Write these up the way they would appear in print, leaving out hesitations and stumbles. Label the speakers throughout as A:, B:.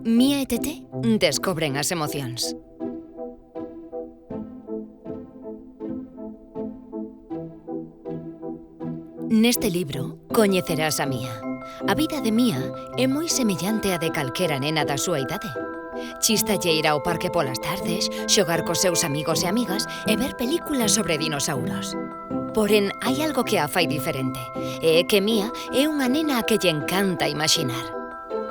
A: Mía e Tete descobren as emocións. Neste libro coñecerás a Mía. A vida de Mía é moi semellante a de calquera nena da súa idade. Chístalle ir ao parque polas tardes, xogar cos seus amigos e amigas e ver películas sobre dinosauros. Porén, hai algo que a fai diferente, e é que Mía é unha nena a que lle encanta imaxinar.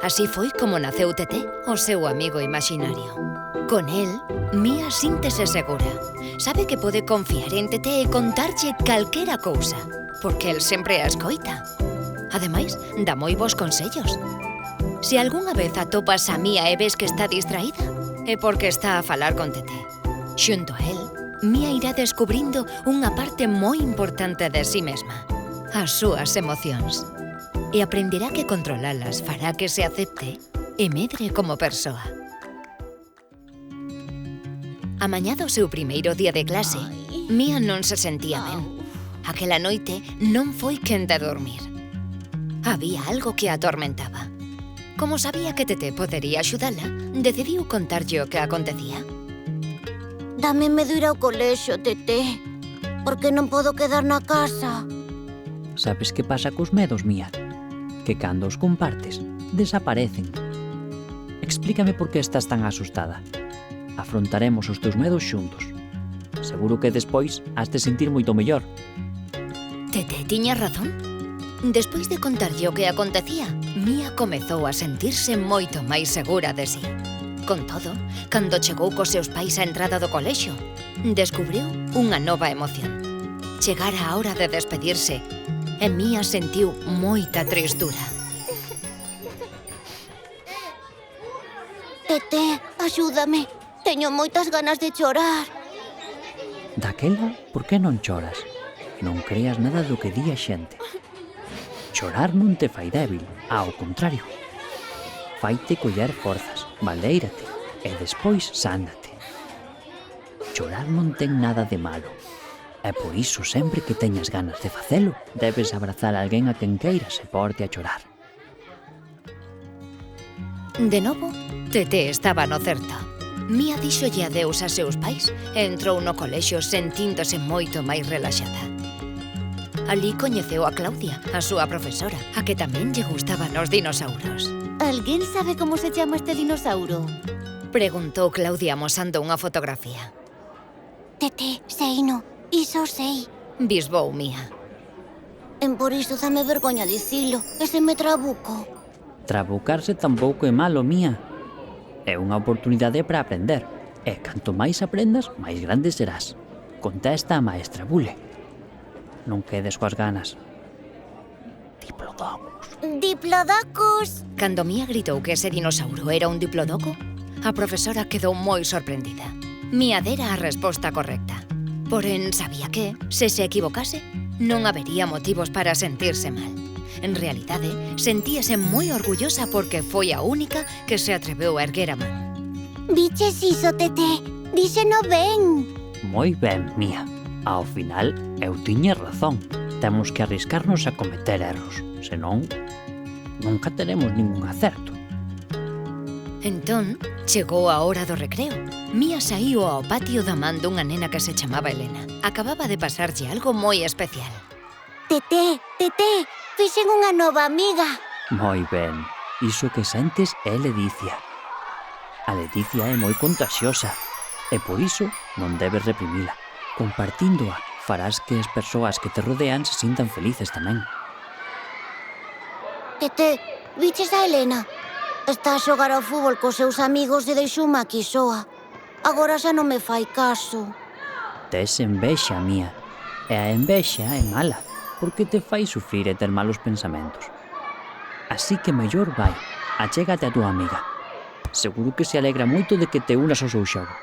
A: Así foi como naceu Tete, o seu amigo imaginario. Con el, Mía síntese segura. Sabe que pode confiar en Tete e contarlle calquera cousa, porque el sempre a escoita. Ademais, dá moi bons consellos. Se algunha vez atopas a Mía e ves que está distraída, é porque está a falar con Tete. Xunto a él, Mía irá descubrindo unha parte moi importante de si mesma, as súas emocións. E aprenderá que controlalas fará que se acepte e medre como persoa. A mañá do seu primeiro día de clase, Mía non se sentía ben. Aquela noite non foi quen de dormir. Había algo que a atormentaba. Como sabía que Tete podería axudala, decidiu contarlle o que acontecía.
B: Dame medo ir ao colexio, Tete, porque non podo quedar na casa.
C: Sabes que pasa cos medos, Mía? Que cando os compartes, desaparecen. Explícame por que estás tan asustada. Afrontaremos os teus medos xuntos. Seguro que despois has de sentir moito mellor.
A: Tete tiña razón. Despois de contarlle o que acontecía, Mía comezou a sentirse moito máis segura de si. Con todo, cando chegou cos seus pais á entrada do colexio, descubriu unha nova emoción. Chegara a hora de despedirse, e Mía sentiu moita tristura.
B: Tete, axúdame. Teño moitas ganas de chorar.
C: Daquela, por que non choras? Non creas nada do que di a xente. Chorar non te fai débil, ao contrario. Faite coller forzas, valéirate, e despois sándate. Chorar non ten nada de malo. E por iso, sempre que teñas ganas de facelo, debes abrazar a alguén a quen queiras e porte a chorar.
A: De novo, Tete estaba no certo. Mía díxolle adeus a seus pais e entrou no colexio sentíndose moito máis relaxada. Alí coñeceu a Claudia, a súa profesora, a que tamén lle gustaban os dinosauros.
B: Alguén sabe como se chama este dinossauro?
A: Preguntou Claudia amosando unha fotografía.
B: Tete, seino, iso sei.
A: Bisbou Mía.
B: En por iso dame vergoña dicilo, que se me trabuco.
C: Trabucarse tampouco é malo, Mía. É unha oportunidade para aprender. E canto máis aprendas, máis grande serás. Contesta a maestra Bule. Non quedes coas ganas. Diplodocus.
B: Diplodocus!
A: Cando Mía gritou que ese dinosauro era un diplodoco, a profesora quedou moi sorprendida. Mía dera a resposta correcta. Porén, sabía que, se equivocase, non habería motivos para sentirse mal. En realidade, sentíase moi orgullosa porque foi a única que se atreveu a erguer a man.
B: Viches iso, Tete? Díxeno ben.
C: Moi ben, Mía. Ao final, eu tiña razón. Temos que arriscarnos a cometer erros. Senón, nunca teremos ningún acerto.
A: Entón, chegou a hora do recreo. Mía saíu ao patio da man dunha nena que se chamaba Elena. Acababa de pasarlle algo moi especial.
B: Tete, fixen unha nova amiga.
C: Moi ben. Iso que sentes é ledicia. A ledicia é moi contagiosa. E por iso non debes reprimila. Compartíndoa, farás que as persoas que te rodean se sintan felices tamén.
B: Tete, viches a Elena? Está a xogar ao fútbol cos seus amigos e deixoume aquí soa. Agora xa non me fai caso.
C: Tes envexa, Mía. E a envexa é mala, porque te fai sufrir e ter malos pensamentos. Así que mellor vai, achégate a tua amiga. Seguro que se alegra moito de que te unas ao seu xogo.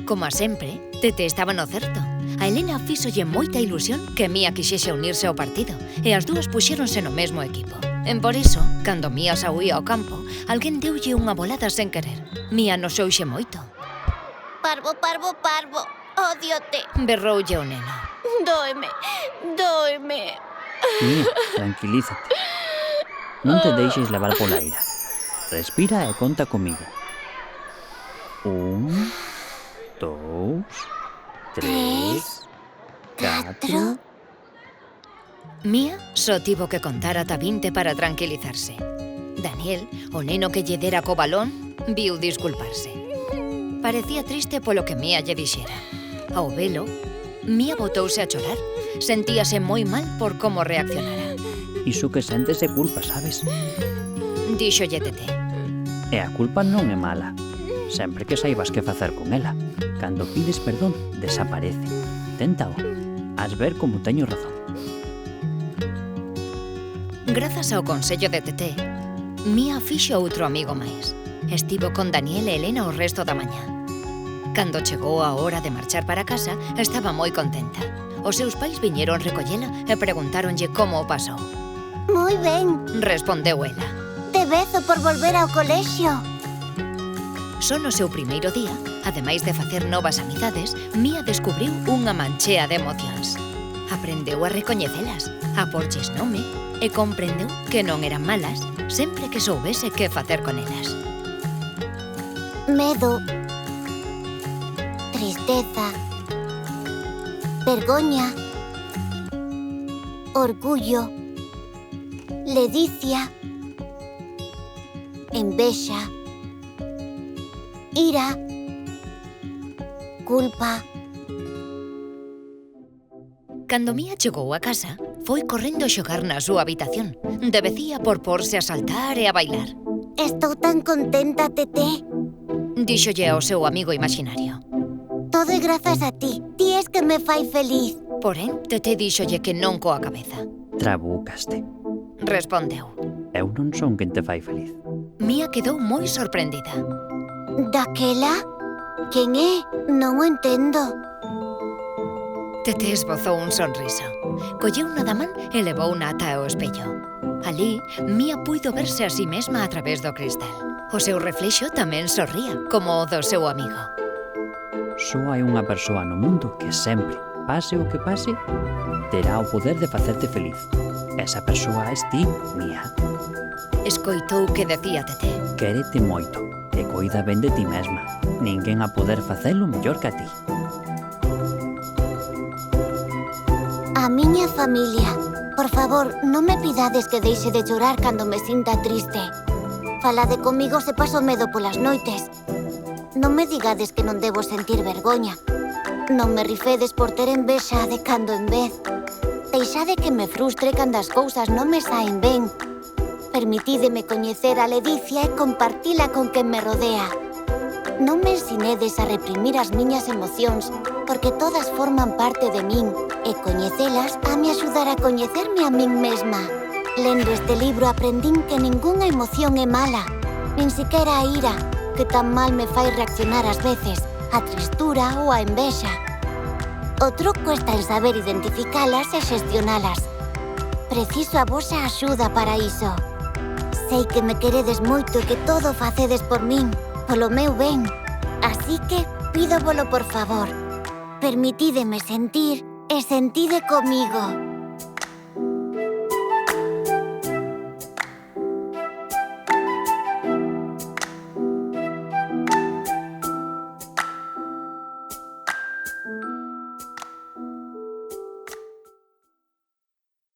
A: Como a sempre, Tete estaba no certo. A Elena fíxolle moita ilusión que Mía quixese unirse ao partido e as dúas puxéronse no mesmo equipo. En por iso, cando Mía saúía ao campo, alguén deulle unha bolada sen querer. Mía noxouxe moito.
B: Parvo, ódiote.
A: Berroulle o neno.
B: Dóeme.
C: Mía, tranquilízate. Non te deixes levar pola ira. Respira e conta comigo. 1, 2, 3, 4...
A: Mía só tivo que contar ata 20 para tranquilizarse. Daniel, o neno que lle dera co balón, viu disculparse. Parecía triste polo que Mía lle dixera. Ao velo, Mía botouse a chorar. Sentíase moi mal por como reaccionara.
C: Iso que sentes é culpa, sabes?
A: Díxolle Tete.
C: E a culpa non é mala, sempre que saibas que facer con ela. Cando pides perdón, desaparece. Téntao, has ver como teño razón.
A: Grazas ao consello de Tete, Mía fixo outro amigo máis. Estivo con Daniel e Elena o resto da mañá. Cando chegou a hora de marchar para casa, estaba moi contenta. Os seus pais viñeron recollela e preguntáronlle como o pasou.
B: Moi ben.
A: Respondeu ela.
B: Te bezo por volver ao colexio.
A: Só no seu primeiro día, ademais de facer novas amizades, Mía descubriu unha manchea de emocións. Aprendeu a recoñecelas, a porlles nome e comprendeu que non eran malas sempre que soubese que facer con elas.
B: Medo, tristeza, vergoña, orgullo, ledicia, envexa, ira, culpa.
A: Cando Mía chegou a casa, foi correndo xogar na súa habitación. Debecía por porse a saltar e a bailar.
B: Estou tan contenta, Tete.
A: Díxolle ao seu amigo imaginario.
B: Todo é grazas a ti. Ti es que me fai feliz.
A: Porén, Tete díxolle que non coa cabeza.
C: Trabucaste.
A: Respondeu.
C: Eu non son quen te fai feliz.
A: Mía quedou moi sorprendida.
B: Daquela? Quen é? Non o entendo.
A: Tete esbozou un sonriso. Colleuna da man e levouna ata o espello. Alí, Mía puido verse a si mesma a través do cristal. O seu reflexo tamén sorría, como o do seu amigo.
C: Só hai unha persoa no mundo que sempre, pase o que pase, terá o poder de facerte feliz. Esa persoa es ti, Mía.
A: Escoitou que decía Tete.
C: Quérete moito e coida ben de ti mesma. Ninguén a poder facelo mellor que a ti.
B: A miña familia, por favor, non me pidades que deixe de chorar cando me sinta triste. Falade comigo se paso medo polas noites. Non me digades que non debo sentir vergoña. Non me rifedes por ter envexa de cando en vez. Deixade que me frustre cando as cousas non me saen ben. Permitídeme coñecer a ledicia e compartila con quen me rodea. Non me ensinedes a reprimir as miñas emocións, porque todas forman parte de min, e coñecelas a me axudar a coñecerme a min mesma. Lendo este libro aprendín que ningunha emoción é mala, nin siquera a ira, que tan mal me fai reaccionar ás veces, a tristura ou a envexa. O truco está en saber identificalas e xestionalas. Preciso a vosa axuda para iso. Sei que me queredes moito e que todo facedes por min, polo meu ben. Así que pídovolo por favor. Permitídeme sentir e sentide comigo.